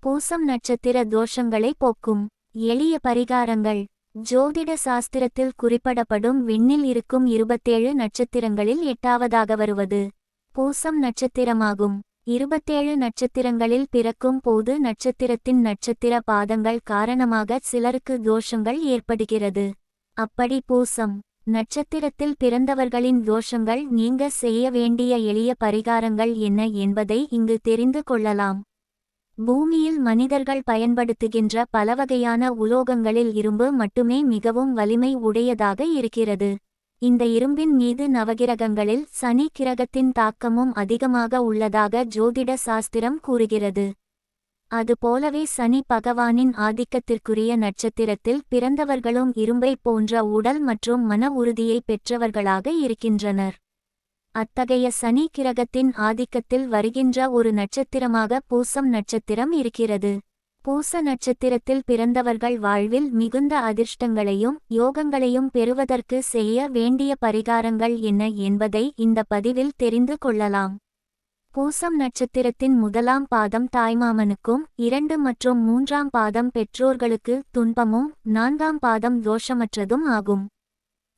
பூசம் நட்சத்திர தோஷங்களை போக்கும் எளிய பரிகாரங்கள். ஜோதிட சாஸ்திரத்தில் குறிப்பிடப்படும் விண்ணில் இருக்கும் 27 நட்சத்திரங்களில் 8வதாக வருவது பூசம் நட்சத்திரமாகும். 27 நட்சத்திரங்களில் பிறக்கும் போது நட்சத்திரத்தின் நட்சத்திர பாதங்கள் காரணமாக சிலருக்கு தோஷங்கள் ஏற்படுகிறது. அப்படி பூசம் நட்சத்திரத்தில் பிறந்தவர்களின் தோஷங்கள் நீங்க செய்ய வேண்டிய எளிய பரிகாரங்கள் என்ன என்பதை இங்கு தெரிந்து கொள்ளலாம். பூமியில் மனிதர்கள் பயன்படுத்துகின்ற பலவகையான உலோகங்களில் இரும்பு மட்டுமே மிகவும் வலிமை உடையதாக இருக்கிறது. இந்த இரும்பின் மீது நவகிரகங்களில் சனி கிரகத்தின் தாக்கமும் அதிகமாக உள்ளதாக ஜோதிட சாஸ்திரம் கூறுகிறது. அதுபோலவே சனி பகவானின் ஆதிக்கத்திற்குரிய நட்சத்திரத்தில் பிறந்தவர்களும் இரும்பை போன்ற உடல் மற்றும் மன உறுதியை பெற்றவர்களாக இருக்கின்றனர். அத்தகைய சனி கிரகத்தின் ஆதிக்கத்தில் வருகின்ற ஒரு நட்சத்திரமாக பூசம் நட்சத்திரம் இருக்கிறது. பூச நட்சத்திரத்தில் பிறந்தவர்கள் வாழ்வில் மிகுந்த அதிர்ஷ்டங்களையும் யோகங்களையும் பெறுவதற்கு செய்ய வேண்டிய பரிகாரங்கள் என்ன என்பதை இந்த பதிவில் தெரிந்து கொள்ளலாம். பூசம் நட்சத்திரத்தின் முதலாம் பாதம் தாய்மாமனுக்கும், 2 மற்றும் 3ஆம் பாதம் பெற்றோர்களுக்கு துன்பமும், 4ஆம் பாதம் தோஷமற்றதும் ஆகும்.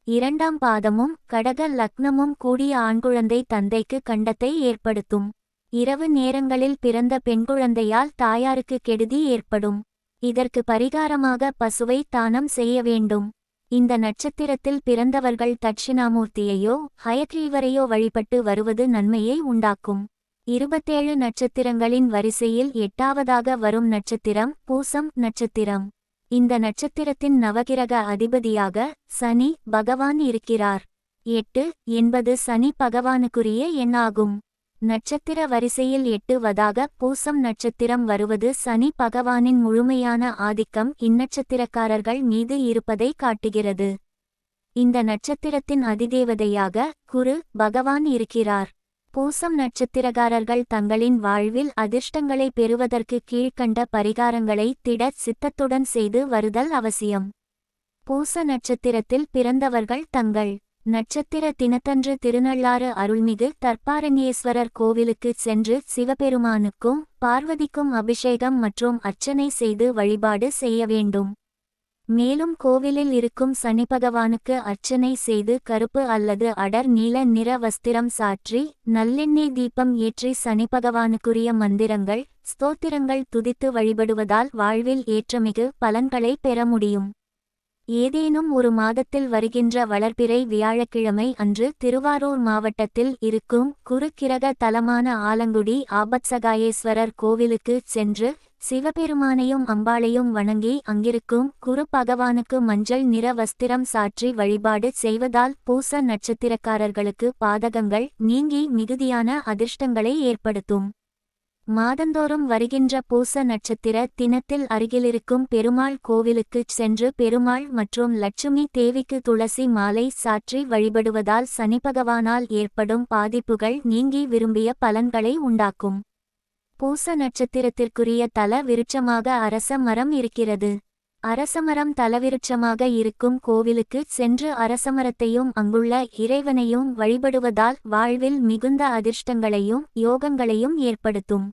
2ஆம் பாதமும் கடக லக்னமும் கூடிய ஆண்குழந்தை தந்தைக்கு கண்டத்தை ஏற்படுத்தும். இரவு நேரங்களில் பிறந்த பெண்குழந்தையால் தாயாருக்கு கெடுதி ஏற்படும். இதற்கு பரிகாரமாக பசுவை தானம் செய்ய வேண்டும். இந்த நட்சத்திரத்தில் பிறந்தவர்கள் தட்சிணாமூர்த்தியையோ ஹயக்ரீவரையோ வழிபட்டு வருவது நன்மையை உண்டாக்கும். 27 நட்சத்திரங்களின் வரிசையில் 8வதாக வரும் நட்சத்திரம் பூசம் நட்சத்திரம். இந்த நட்சத்திரத்தின் நவகிரக அதிபதியாக சனி பகவான் இருக்கிறார். 8 என்பது சனி பகவானுக்குரிய எண்ணாகும். நட்சத்திர வரிசையில் 8வதாக பூசம் நட்சத்திரம் வருவது சனி பகவானின் முழுமையான ஆதிக்கம் இந்நட்சத்திரக்காரர்கள் மீது இருப்பதை காட்டுகிறது. இந்த நட்சத்திரத்தின் அதிதேவதையாக குரு பகவான் இருக்கிறார். பூசம் நட்சத்திரக்காரர்கள் தங்களின் வாழ்வில் அதிர்ஷ்டங்களை பெறுவதற்கு கீழ்க்கண்ட பரிகாரங்களை திட சித்தத்துடன் செய்து வருதல் அவசியம். பூச நட்சத்திரத்தில் பிறந்தவர்கள் தங்கள் நட்சத்திர தினத்தன்று திருநள்ளாறு அருள்மிகு தர்பாரண்யேஸ்வரர் கோவிலுக்கு சென்று சிவபெருமானுக்கும் பார்வதிக்கும் அபிஷேகம் மற்றும் அர்ச்சனை செய்து வழிபாடு செய்ய வேண்டும். மேலும் கோவிலில் இருக்கும் சனி பகவானுக்கு அர்ச்சனை செய்து கருப்பு அல்லது அடர் நீல நிற வஸ்திரம் சாற்றி நல்லெண்ணெய் தீபம் ஏற்றி சனி பகவானுக்குரிய மந்திரங்கள் ஸ்தோத்திரங்கள் துதித்து வழிபடுவதால் வாழ்வில் ஏற்றமிகு பலன்களை பெற முடியும். ஏதேனும் ஒரு மாதத்தில் வருகின்ற வளர்பிறை வியாழக்கிழமை அன்று திருவாரூர் மாவட்டத்தில் இருக்கும் குருக்கிரக தலமான ஆலங்குடி ஆபத்சகாயேஸ்வரர் கோவிலுக்கு சென்று சிவபெருமானையும் அம்பாளையும் வணங்கி அங்கிருக்கும் குரு பகவானுக்கு மஞ்சள் நிற வஸ்திரம் சாற்றி வழிபாடு செய்வதால் பூச நட்சத்திரக்காரர்களுக்கு பாதகங்கள் நீங்கி மிகுதியான அதிர்ஷ்டங்களை ஏற்படுத்தும். மாதந்தோறும் வருகின்ற பூச நட்சத்திர தினத்தில் அருகிலிருக்கும் பெருமாள் கோவிலுக்குச் சென்று பெருமாள் மற்றும் லட்சுமி தேவிக்கு துளசி மாலை சாற்றி வழிபடுவதால் சனிபகவானால் ஏற்படும் பாதிப்புகள் நீங்கி விரும்பிய பலன்களை உண்டாக்கும். பூச நட்சத்திரத்திற்குரிய தல விருட்சமாக அரச மரம் இருக்கிறது. அரசமரம் தலவிருட்சமாக இருக்கும் கோவிலுக்கு சென்று அரசமரத்தையும் அங்குள்ள இறைவனையும் வழிபடுவதால் வாழ்வில் மிகுந்த அதிர்ஷ்டங்களையும் யோகங்களையும் ஏற்படுத்தும்.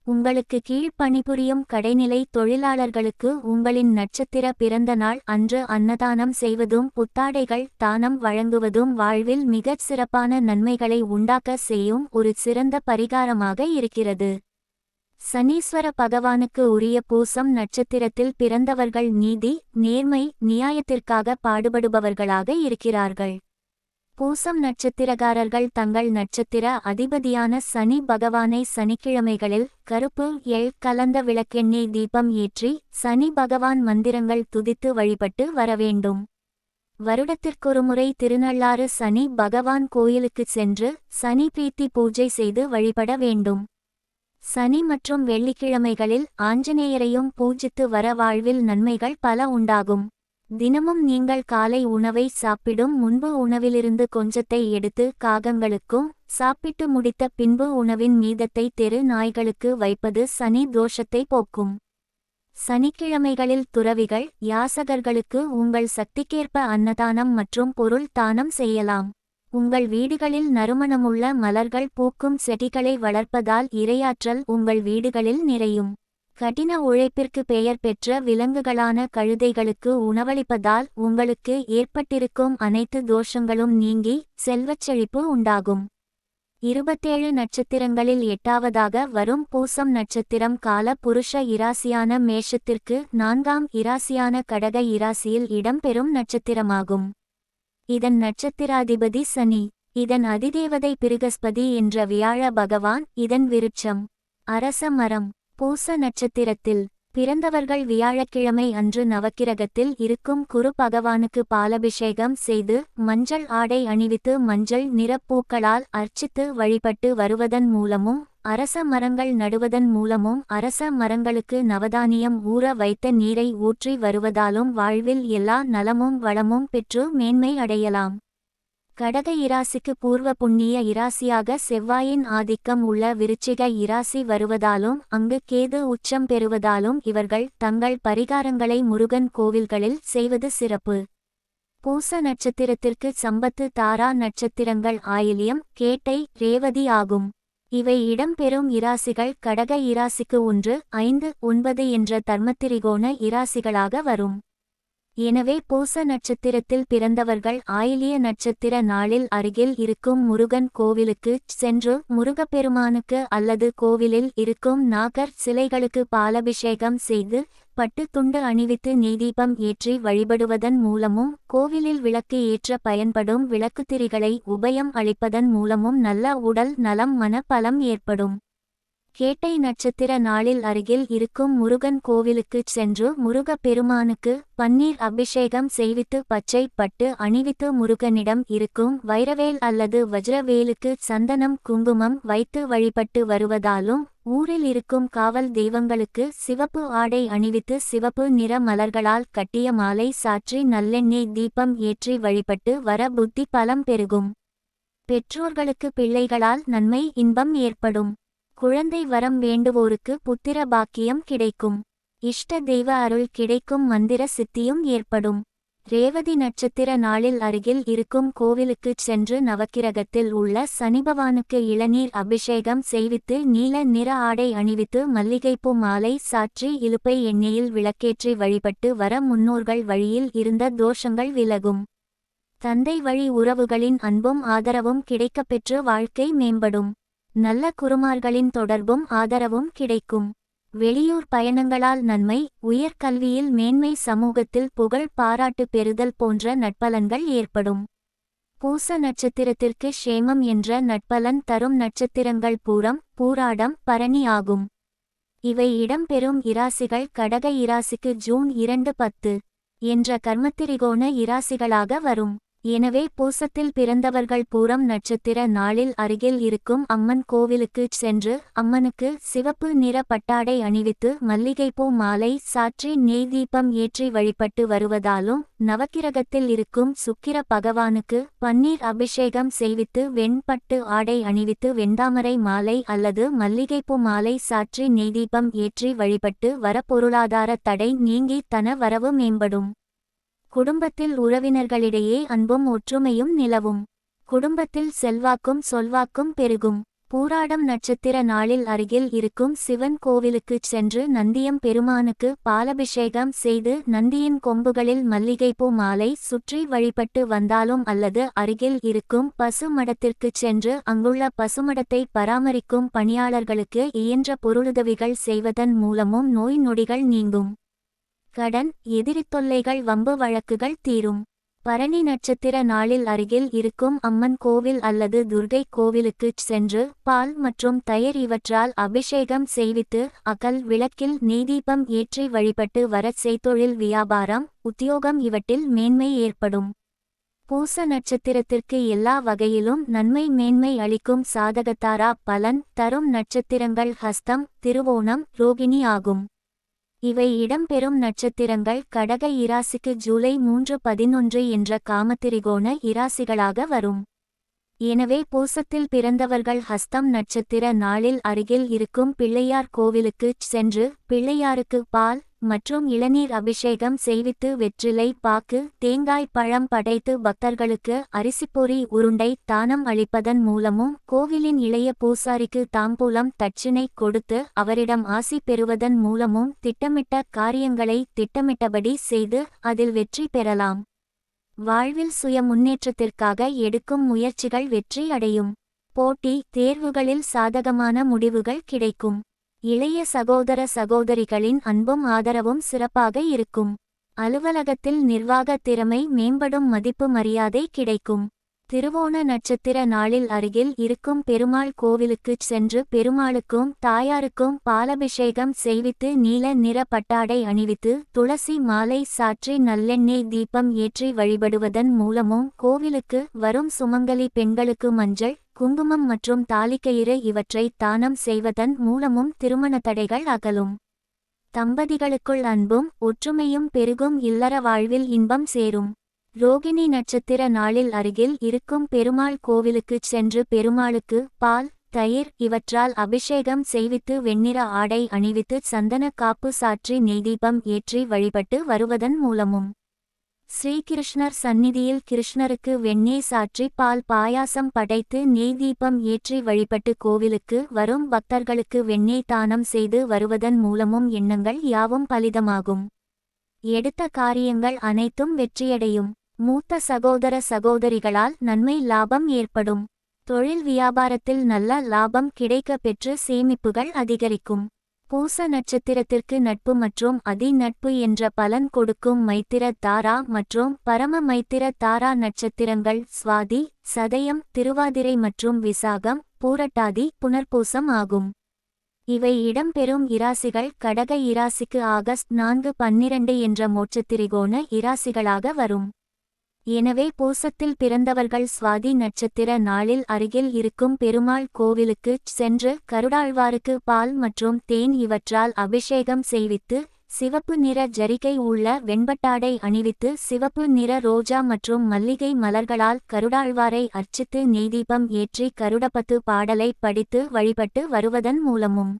உங்களுக்கு கீழ் பணிபுரியும் கடைநிலை தொழிலாளர்களுக்கு உங்களின் நட்சத்திர பிறந்த நாள் அன்று அன்னதானம் செய்வதும் புத்தாடைகள் தானம் வழங்குவதும் வாழ்வில் மிகச் சிறப்பான நன்மைகளை உண்டாக்க செய்யும் ஒரு சிறந்த பரிகாரமாக இருக்கிறது. சனீஸ்வர பகவானுக்கு உரிய பூசம் நட்சத்திரத்தில் பிறந்தவர்கள் நீதி நேர்மை நியாயத்திற்காக பாடுபடுபவர்களாக இருக்கிறார்கள். பூசம் நட்சத்திரக்காரர்கள் தங்கள் நட்சத்திர அதிபதியான சனி பகவானை சனிக்கிழமைகளில் கருப்பு எள் கலந்த விளக்கெண்ணெய் தீபம் ஏற்றி சனி பகவான் மந்திரங்கள் துதித்து வழிபட்டு வரவேண்டும். வருடத்திற்கொருமுறை திருநள்ளாறு சனி பகவான் கோயிலுக்குச் சென்று சனி பிரீத்தி பூஜை செய்து வழிபட வேண்டும். சனி மற்றும் வெள்ளிக்கிழமைகளில் ஆஞ்சநேயரையும் பூஜித்து வர வாழ்வில் நன்மைகள் பல உண்டாகும். தினமும் நீங்கள் காலை உணவை சாப்பிடும் முன்பு உணவிலிருந்து கொஞ்சத்தை எடுத்து காகங்களுக்கும் சாப்பிட்டு முடித்த பின்பு உணவின் மீதத்தை தெரு நாய்களுக்கு வைப்பது சனி தோஷத்தை போக்கும். சனிக்கிழமைகளில் துறவிகள் யாசகர்களுக்கு உங்கள் சக்திக்கேற்ப அன்னதானம் மற்றும் பொருள் தானம் செய்யலாம். உங்கள் வீடுகளில் நறுமணமுள்ள மலர்கள் பூக்கும் செடிகளை வளர்ப்பதால் இறையாற்றல் உங்கள் வீடுகளில் நிறையும். கடின உழைப்பிற்கு பெயர் பெற்ற விலங்குகளான கழுதைகளுக்கு உணவளிப்பதால் உங்களுக்கு ஏற்பட்டிருக்கும் அனைத்து தோஷங்களும் நீங்கி செல்வச் செழிப்பு உண்டாகும். 27 நட்சத்திரங்களில் 8ஆவதாக வரும் பூசம் நட்சத்திரம் கால புருஷ இராசியான மேஷத்திற்கு 4ஆம் இராசியான கடக இராசியில் இடம்பெறும் நட்சத்திரமாகும். இதன் நட்சத்திராதிபதி சனி. இதன் அதிதேவதை பிருகஸ்பதி என்ற வியாழ பகவான். இதன் விருட்சம் அரச மரம். பூச நட்சத்திரத்தில் பிறந்தவர்கள் வியாழக்கிழமை அன்று நவக்கிரகத்தில் இருக்கும் குரு பகவானுக்கு பாலபிஷேகம் செய்து மஞ்சள் ஆடை அணிவித்து மஞ்சள் நிறப்பூக்களால் அர்ச்சித்து வழிபட்டு வருவதன் மூலமும் அரச மரங்கள் நடுவதன் மூலமும் அரச மரங்களுக்கு நவதானியம் ஊற வைத்த நீரை ஊற்றி வருவதாலும் வாழ்வில் எல்லா நலமும் வளமும் பெற்று மேன்மை அடையலாம். கடக இராசிக்கு பூர்வ புண்ணிய இராசியாக செவ்வாயின் ஆதிக்கம் உள்ள விருச்சிக இராசி வருவதாலும் அங்கு கேது உச்சம் பெறுவதாலும் இவர்கள் தங்கள் பரிகாரங்களை முருகன் கோவில்களில் செய்வது சிறப்பு. பூச நட்சத்திரத்திற்கு சம்பத்து தாரா நட்சத்திரங்கள் ஆயில்யம் கேட்டை ரேவதி ஆகும். இவை இடம்பெறும் இராசிகள் கடக இராசிக்கு 1, 5, 9 என்ற தர்மத்திரிகோண இராசிகளாக வரும். எனவே பூச நட்சத்திரத்தில் பிறந்தவர்கள் ஆயிலிய நட்சத்திர நாளில் அருகில் இருக்கும் முருகன் கோவிலுக்கு சென்று முருகப்பெருமானுக்கு அல்லது கோவிலில் இருக்கும் நாகர் சிலைகளுக்கு பாலபிஷேகம் செய்து பட்டு துண்டு அணிவித்து நெய்தீபம் ஏற்றி வழிபடுவதன் மூலமும் கோவிலில் விளக்கு ஏற்ற பயன்படும் விளக்குத்திரிகளை உபயம் அளிப்பதன் மூலமும் நல்ல உடல் நலம் மன பலம் ஏற்படும். கேட்டை நட்சத்திர நாளில் அருகில் இருக்கும் முருகன் கோவிலுக்குச் சென்று முருகப் பெருமானுக்கு பன்னீர் அபிஷேகம் செய்வித்து பச்சை பட்டு அணிவித்து முருகனிடம் இருக்கும் வைரவேல் அல்லது வஜ்ரவேலுக்கு சந்தனம் குங்குமம் வைத்து வழிபட்டு வருவதாலும் ஊரில் இருக்கும் காவல் தெய்வங்களுக்கு சிவப்பு ஆடை அணிவித்து சிவப்பு நிற மலர்களால் கட்டிய மாலை சாற்றி நல்லெண்ணெய் தீபம் ஏற்றி வழிபட்டு வர புத்தி பலம் பெருகும். பெற்றோர்களுக்கு பிள்ளைகளால் நன்மை இன்பம் ஏற்படும். குழந்தை வரம் வேண்டுவோருக்கு புத்திர பாக்கியம் கிடைக்கும். இஷ்ட தெய்வ அருள் கிடைக்கும். மந்திர சித்தியும் ஏற்படும். ரேவதி நட்சத்திர நாளில் அருகில் இருக்கும் கோவிலுக்குச் சென்று நவக்கிரகத்தில் உள்ள சனிபவானுக்கு இளநீர் அபிஷேகம் செய்வித்து நீல நிற ஆடை அணிவித்து மல்லிகைப்பூ மாலை சாற்றி இலுப்பை எண்ணெயில் விளக்கேற்றி வழிபட்டு வர முன்னோர்கள் வழியில் இருந்த தோஷங்கள் விலகும். தந்தை வழி உறவுகளின் அன்பும் ஆதரவும் கிடைக்கப்பெற்று வாழ்க்கை மேம்படும். நல்ல குருமார்களின் தொடர்பும் ஆதரவும் கிடைக்கும். வெளியூர் பயணங்களால் நன்மை, உயர்கல்வியில் மேன்மை, சமூகத்தில் புகழ் பாராட்டு பெறுதல் போன்ற நட்பலன்கள் ஏற்படும். பூச நட்சத்திரத்திற்கு க்ஷேமம் என்ற நட்பலன் தரும் நட்சத்திரங்கள் பூரம், பூராடம், பரணி ஆகும். இவை இடம்பெறும் இராசிகள் கடக இராசிக்கு ஜூன் 2, 10 என்ற கர்மத்திரிகோண இராசிகளாக வரும். எனவே பூசத்தில் பிறந்தவர்கள் பூரம் நட்சத்திர நாளில் அருகில் இருக்கும் அம்மன் கோவிலுக்குச் சென்று அம்மனுக்கு சிவப்பு நிற பட்டாடை அணிவித்து மல்லிகைப்பூ மாலை சாற்றி நெய்தீபம் ஏற்றி வழிபட்டு வருவதாலும் நவக்கிரகத்தில் இருக்கும் சுக்கிர பகவானுக்கு பன்னீர் அபிஷேகம் செய்வித்து வெண்பட்டு ஆடை அணிவித்து வெண்தாமரை மாலை அல்லது மல்லிகைப்பூ மாலை சாற்றி நெய்தீபம் ஏற்றி வழிபட்டு வர பொருளாதார தடை நீங்கி தன வரவு மேம்படும். குடும்பத்தில் உறவினர்களிடையே அன்பும் ஒற்றுமையும் நிலவும். குடும்பத்தில் செல்வாக்கும் சொல்வாக்கும் பெருகும். பூராடம் நட்சத்திர நாளில் அருகில் இருக்கும் சிவன் கோவிலுக்குச் சென்று நந்தியம் பெருமானுக்கு பாலபிஷேகம் செய்து நந்தியின் கொம்புகளில் மல்லிகைப்பூ மாலை சுற்றி வழிபட்டு வந்தாலும் அல்லது அருகில் இருக்கும் பசு மடத்திற்குச் சென்று அங்குள்ள பசுமடத்தை பராமரிக்கும் பணியாளர்களுக்கு இயன்ற பொருளுதவிகள் செய்வதன் மூலமும் நோய் நொடிகள் நீங்கும். கடன், எதிரித் தொல்லைகள், வம்பு வழக்குகள் தீரும். பரணி நட்சத்திர நாளில் அருகில் இருக்கும் அம்மன் கோவில் அல்லது துர்கை கோவிலுக்குச் சென்று பால் மற்றும் தயிர் இவற்றால் அபிஷேகம் செய்வித்து அகல் விளக்கில் நெய்தீபம் ஏற்றி வழிபட்டு வர செய்தொழில் வியாபாரம் உத்தியோகம் இவற்றில் மேன்மை ஏற்படும். பூச நட்சத்திரத்திற்கு எல்லா வகையிலும் நன்மை மேன்மை அளிக்கும் சாதகத்தாரா பலன் தரும் நட்சத்திரங்கள் ஹஸ்தம், திருவோணம், ரோகிணி ஆகும். இவை இடம்பெறும் நட்சத்திரங்கள் கடக இராசிக்கு ஜூலை 3, 11 என்ற காமத்திரிகோண இராசிகளாக வரும். எனவே பூசத்தில் பிறந்தவர்கள் ஹஸ்தம் நட்சத்திர நாளில் அருகில் இருக்கும் பிள்ளையார் கோவிலுக்குச் சென்று பிள்ளையாருக்கு பால் மற்றும் இளநீர் அபிஷேகம் செய்வித்து வெற்றிலை பாக்கு தேங்காய் பழம் படைத்து பக்தர்களுக்கு அரிசிப்பொரி உருண்டை தானம் அளிப்பதன் மூலமும் கோவிலின் இளைய பூசாரிக்கு தாம்பூலம் தட்சிணை கொடுத்து அவரிடம் ஆசி பெறுவதன் மூலமும் திட்டமிட்ட காரியங்களை திட்டமிட்டபடி செய்து அதில் வெற்றி பெறலாம். வாழ்வில் சுய முன்னேற்றத்திற்காக எடுக்கும் முயற்சிகள் வெற்றி அடையும். போட்டி தேர்வுகளில் சாதகமான முடிவுகள் கிடைக்கும். இளைய சகோதர சகோதரிகளின் அன்பும் ஆதரவும் சிறப்பாக இருக்கும். அலுவலகத்தில் நிர்வாக திறமை மேம்படும் மதிப்பு மரியாதை கிடைக்கும். திருவோண நட்சத்திர நாளில் அருகில் இருக்கும் பெருமாள் கோவிலுக்குச் சென்று பெருமாளுக்கும் தாயாருக்கும் பாலபிஷேகம் செய்வித்து நீல நிற பட்டாடை அணிவித்து துளசி மாலை சாற்றி நல்லெண்ணெய் தீபம் ஏற்றி வழிபடுவதன் மூலமும் கோவிலுக்கு வரும் சுமங்கலி பெண்களுக்கு மஞ்சள் குங்குமம் மற்றும் தாலிக்கயிறு இவற்றை தானம் செய்வதன் மூலமும் திருமண தடைகள் அகலும். தம்பதிகளுக்குள் அன்பும் ஒற்றுமையும் பெருகும். இல்லற வாழ்வில் இன்பம் சேரும். ரோகிணி நட்சத்திர நாளில் அருகில் இருக்கும் பெருமாள் கோவிலுக்குச் சென்று பெருமாளுக்கு பால் தயிர் இவற்றால் அபிஷேகம் செய்வித்து வெண்ணிற ஆடை அணிவித்து சந்தன காப்பு சாற்றி நெய்தீபம் ஏற்றி வழிபட்டு வருவதன் மூலமும் ஸ்ரீகிருஷ்ணர் சந்நிதியில் கிருஷ்ணருக்கு வெண்ணெய் சாற்றி பால் பாயாசம் படைத்து நெய்தீபம் ஏற்றி வழிபட்டு கோவிலுக்கு வரும் பக்தர்களுக்கு வெண்ணெய் தானம் செய்து வருவதன் மூலமும் எண்ணங்கள் யாவும் பலிதமாகும். எடுத்த காரியங்கள் அனைத்தும் வெற்றியடையும். மூத்த சகோதர சகோதரிகளால் நன்மை லாபம் ஏற்படும். தொழில் வியாபாரத்தில் நல்ல லாபம் கிடைக்க பெற்று சேமிப்புகள் அதிகரிக்கும். பூச நட்சத்திரத்திற்கு நட்பு மற்றும் அதி நட்பு என்ற பலன் கொடுக்கும் மைத்திர தாரா மற்றும் பரம மைத்திர தாரா நட்சத்திரங்கள் சுவாதி சதயம் திருவாதிரை மற்றும் விசாகம் பூரட்டாதி புனர்பூசம் ஆகும். இவை இடம்பெறும் இராசிகள் கடக இராசிக்கு ஆகஸ்ட் 4, 12 என்ற மோட்சத்திரிகோண இராசிகளாக வரும். எனவே பூசத்தில் பிறந்தவர்கள் சுவாதி நட்சத்திர நாளில் அருகில் இருக்கும் பெருமாள் கோவிலுக்கு சென்று கருடாழ்வாருக்கு பால் மற்றும் தேன் இவற்றால் அபிஷேகம் செய்வித்து சிவப்பு நிற ஜரிகை உள்ள வெண்பட்டாடை அணிவித்து சிவப்பு நிற ரோஜா மற்றும் மல்லிகை மலர்களால் கருடாழ்வாரை அர்ச்சித்து நெய்தீபம் ஏற்றி கருடபத்து பாடலை படித்து வழிபட்டு வருவதன் மூலமும்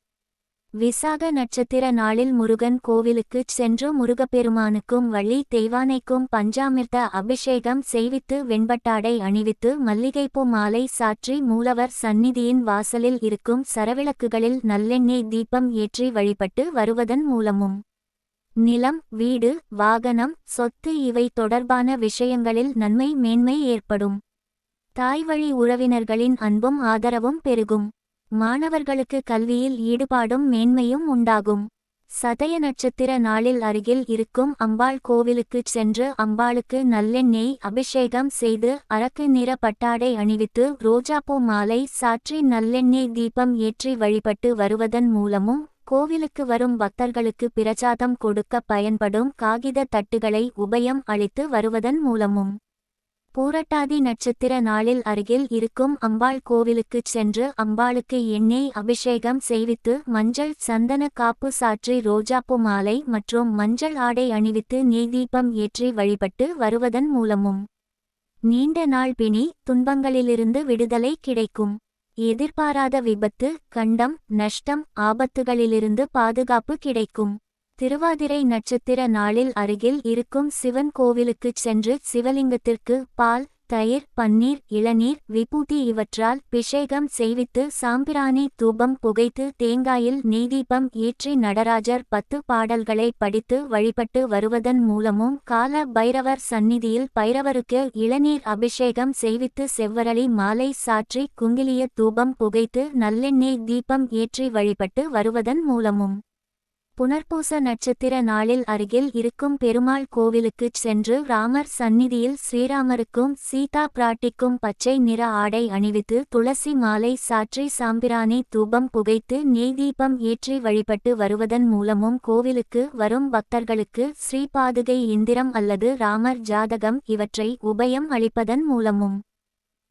விசாக நட்சத்திர நாளில் முருகன் கோவிலுக்குச் சென்று முருகப்பெருமானுக்கும் வள்ளி தெய்வானைக்கும் பஞ்சாமிர்த அபிஷேகம் செய்வித்து வெண்பட்டாடை அணிவித்து மல்லிகைப்பூ மாலை சாற்றி மூலவர் சந்நிதியின் வாசலில் இருக்கும் சரவிளக்குகளில் நல்லெண்ணெய் தீபம் ஏற்றி வழிபட்டு வருவதன் மூலமும் நிலம் வீடு வாகனம் சொத்து இவை தொடர்பான விஷயங்களில் நன்மை மேன்மை ஏற்படும். தாய்வழி உறவினர்களின் அன்பும் ஆதரவும் பெருகும். மாணவர்களுக்கு கல்வியில் ஈடுபாடும் மேன்மையும் உண்டாகும். சதய நட்சத்திர நாளில் அருகில் இருக்கும் அம்பாள் கோவிலுக்குச் சென்று அம்பாளுக்கு நல்லெண்ணெய் அபிஷேகம் செய்து அரக்கு நிற பட்டாடை அணிவித்து ரோஜாப்பூ மாலை சாற்றி நல்லெண்ணெய் தீபம் ஏற்றி வழிபட்டு வருவதன் மூலமும் கோவிலுக்கு வரும் பக்தர்களுக்கு பிரசாதம் கொடுக்க பயன்படும் காகித தட்டுகளை உபயம் அளித்து வருவதன் மூலமும் பூரட்டாதி நட்சத்திர நாளில் அருகில் இருக்கும் அம்பாள் கோவிலுக்குச் சென்று அம்பாளுக்கு எண்ணெய் அபிஷேகம் செய்வித்து மஞ்சள் சந்தன காப்பு சாற்றி ரோஜாப்பூ மாலை மற்றும் மஞ்சள் ஆடை அணிவித்து நெய்தீபம் ஏற்றி வழிபட்டு வருவதன் மூலமும் நீண்ட நாள் பிணி துன்பங்களிலிருந்து விடுதலை கிடைக்கும். எதிர்பாராத விபத்து கண்டம் நஷ்டம் ஆபத்துகளிலிருந்து பாதுகாப்பு கிடைக்கும். திருவாதிரை நட்சத்திர நாளில் அருகில் இருக்கும் சிவன் கோவிலுக்குச் சென்று சிவலிங்கத்திற்கு பால் தயிர் பன்னீர் இளநீர் விபூதி இவற்றால் அபிஷேகம் செய்வித்து சாம்பிராணி தூபம் புகைத்து தேங்காயில் நெய்தீபம் ஏற்றி நடராஜர் 10 பாடல்களை படித்து வழிபட்டு வருவதன் மூலமும் கால பைரவர் சந்நிதியில் பைரவருக்கு இளநீர் அபிஷேகம் செய்வித்து செவ்வரளி மாலை சாற்றி குங்கிலிய தூபம் புகைத்து நல்லெண்ணெய் தீபம் ஏற்றி வழிபட்டு வருவதன் மூலமும் புனர்பூச நட்சத்திர நாளில் அருகில் இருக்கும் பெருமாள் கோவிலுக்குச் சென்று ராமர் சந்நிதியில் ஸ்ரீராமருக்கும் சீதா பிராட்டிக்கும் பச்சை நிற ஆடை அணிவித்து துளசி மாலை சாற்றி சாம்பிராணி தூபம் புகைத்து நெய்தீபம் ஏற்றி வழிபட்டு வருவதன் மூலமும் கோவிலுக்கு வரும் பக்தர்களுக்கு ஸ்ரீபாதுகை இந்திரம் அல்லது ராமர் ஜாதகம் இவற்றை உபயம் அளிப்பதன் மூலமும்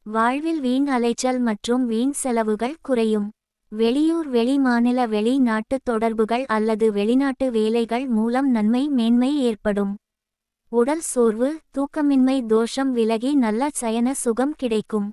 வாழ்வில் வீண் அலைச்சல் மற்றும் வீண் செலவுகள் குறையும். வெளியூர் வெளிமாநில வெளிநாட்டு தொடர்புகள் அல்லது வெளிநாட்டு வேலைகள் மூலம் நன்மை மேன்மை ஏற்படும். உடல் சோர்வு தூக்கமின்மை தோஷம் விலகி நல்ல சயன சுகம் கிடைக்கும்.